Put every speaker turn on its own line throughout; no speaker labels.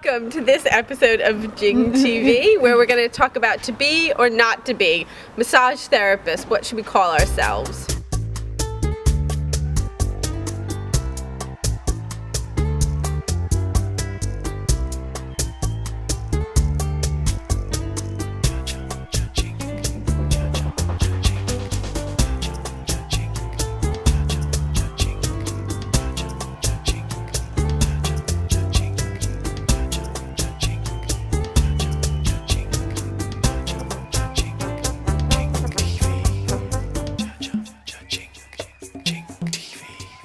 Welcome to this episode of Jing TV, where we're going to talk about to be or not to be massage therapists. What should we call ourselves?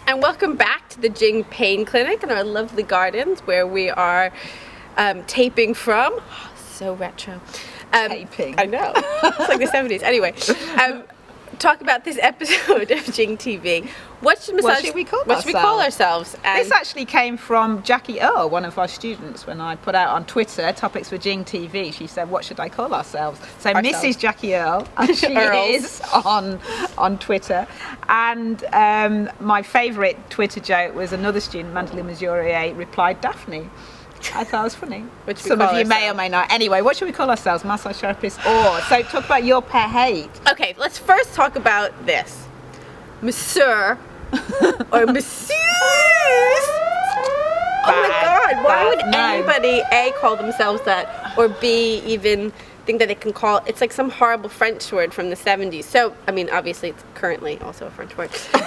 And welcome back to the Jing Pain Clinic in our lovely gardens where we are taping from. Oh, so retro.
Taping.
I know. It's like the 70s. Anyway, talk about this episode of Jing TV. What should we call ourselves?
This actually came from Jackie Earle, one of our students, when I put out on Twitter topics for Jing TV. She said, what should I call ourselves? So Mrs. Jackie Earle, and she is on Twitter. And my favourite Twitter joke was another student, Mandaline Mazurier, replied Daphne. I thought it was funny. Some of you may or may not. Anyway, what should we call ourselves? Massage therapists or? So talk about your pet hate.
Okay, let's first talk about this. Monsieur or Masseuse. Oh my God, why would anybody A, call themselves that, or B, even think that they can call, it's like some horrible French word from the 70s. So, I mean, obviously it's currently also a French word. But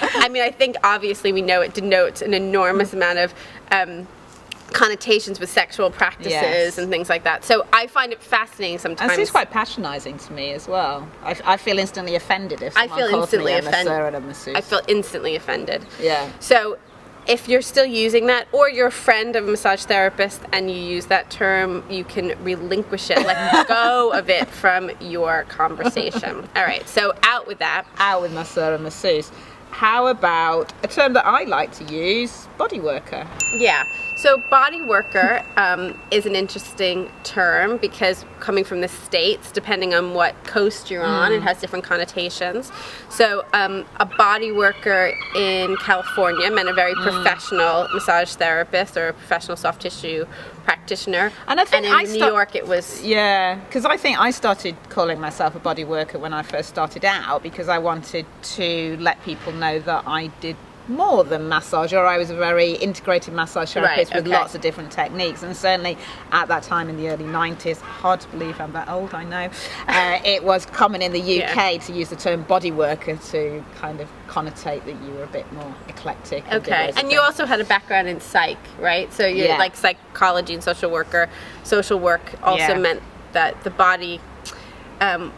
I mean, I think obviously we know it denotes an enormous amount of connotations with sexual practices and things like that. So I find it fascinating sometimes.
And it's quite patronising to me as well. I feel instantly offended if someone calls me a masseur and a masseuse.
I feel instantly offended.
Yeah.
So if you're still using that, or you're a friend of a massage therapist and you use that term, you can relinquish it, let go of it from your conversation. All right, so out with that.
Out with masseur and masseuse. How about a term that I like to use, bodyworker?
Yeah, so bodyworker is an interesting term because coming from the States, depending on what coast you're on, it has different connotations. So a bodyworker in California meant a very professional massage therapist or a professional soft tissue practitioner.
And I think
in New York it was...
Yeah, because I think I started calling myself a body worker when I first started out because I wanted to let people know that I did more than massage, or I was a very integrated massage therapist with lots of different techniques. And certainly at that time in the early 90s, hard to believe I'm that old, I know, it was common in the UK to use the term body worker to kind of connotate that you were a bit more eclectic.
And you also had a background in psych, right? So you like psychology and social work also meant that the body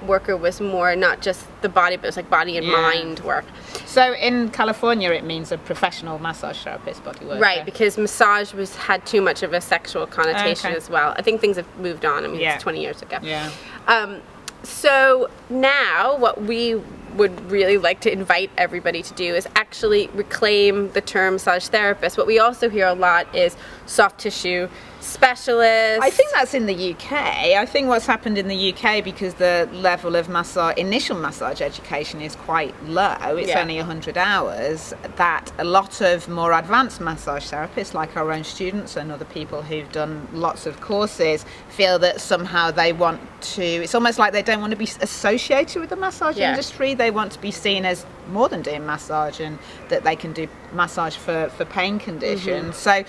worker was more not just the body, but it was like body and mind work.
So in California it means a professional massage therapist, body worker.
Right, because massage had too much of a sexual connotation as well. I think things have moved on. I mean, it's 20 years ago.
Yeah.
So now what we would really like to invite everybody to do is actually reclaim the term massage therapist. What we also hear a lot is soft tissue specialist.
I think that's in the UK. I think what's happened in the UK, because the level of initial massage education is quite low, it's only 100 hours, that a lot of more advanced massage therapists, like our own students and other people who've done lots of courses, feel that somehow they want to, it's almost like they don't want to be associated with the massage industry. They want to be seen as more than doing massage, and that they can do massage for pain conditions. So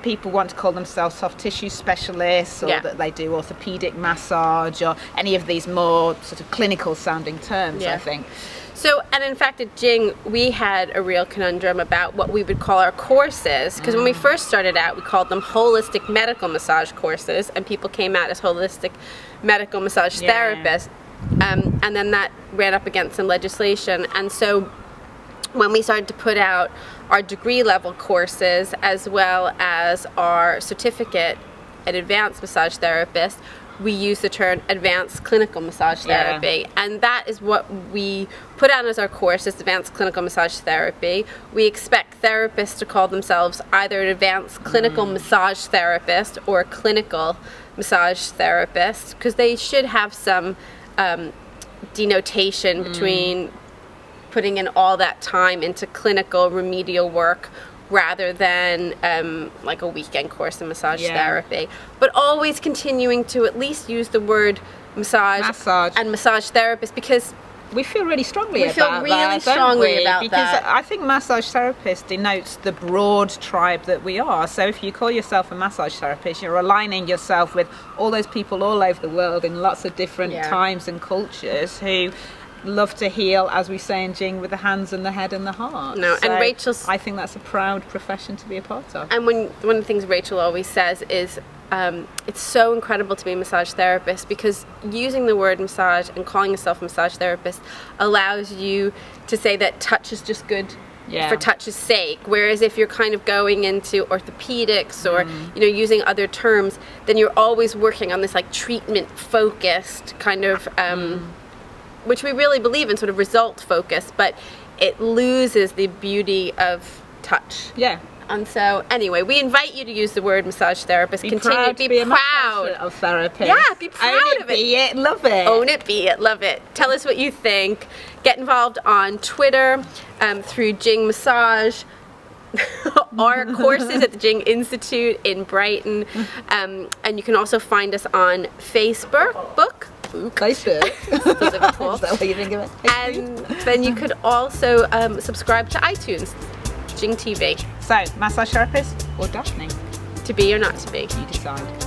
people want to call themselves soft tissue specialists, or that they do orthopedic massage, or any of these more sort of clinical sounding terms, I think.
So, and in fact at Jing, we had a real conundrum about what we would call our courses, because when we first started out, we called them holistic medical massage courses, and people came out as holistic medical massage therapists. And then that ran up against some legislation. And so when we started to put out our degree level courses as well as our certificate at advanced massage therapist, we use the term advanced clinical massage therapy. And that is what we put out as our course, is advanced clinical massage therapy. We expect therapists to call themselves either an advanced clinical massage therapist or a clinical massage therapist, because they should have some denotation between putting in all that time into clinical remedial work rather than like a weekend course in massage therapy, but always continuing to at least use the word massage and massage therapist, because
we feel really strongly about
that. We feel really strongly about
because
that.
I think massage therapist denotes the broad tribe that we are. So if you call yourself a massage therapist, you're aligning yourself with all those people all over the world in lots of different times and cultures who love to heal, as we say in Jing, with the hands and the head and the heart.
No,
so
and Rachel's,
I think that's a proud profession to be a part of.
And one of the things Rachel always says is it's so incredible to be a massage therapist, because using the word massage and calling yourself a massage therapist allows you to say that touch is just good for touch's sake, whereas if you're kind of going into orthopedics or using other terms, then you're always working on this like treatment focused kind of which we really believe in, sort of result focused, but it loses the beauty of touch. And so, anyway, we invite you to use the word massage therapist. Continue to be proud
of therapist.
Yeah, be proud of it.
Be it, love it.
Own it, be it, love it. Tell us what you think. Get involved on Twitter through Jing Massage. Our courses at the Jing Institute in Brighton, and you can also find us on Facebook.
Facebook. Is that what you think of it?
And then you could also subscribe to iTunes, Jing TV.
So, massage therapist or Daphne?
To be or not to be?
You decide.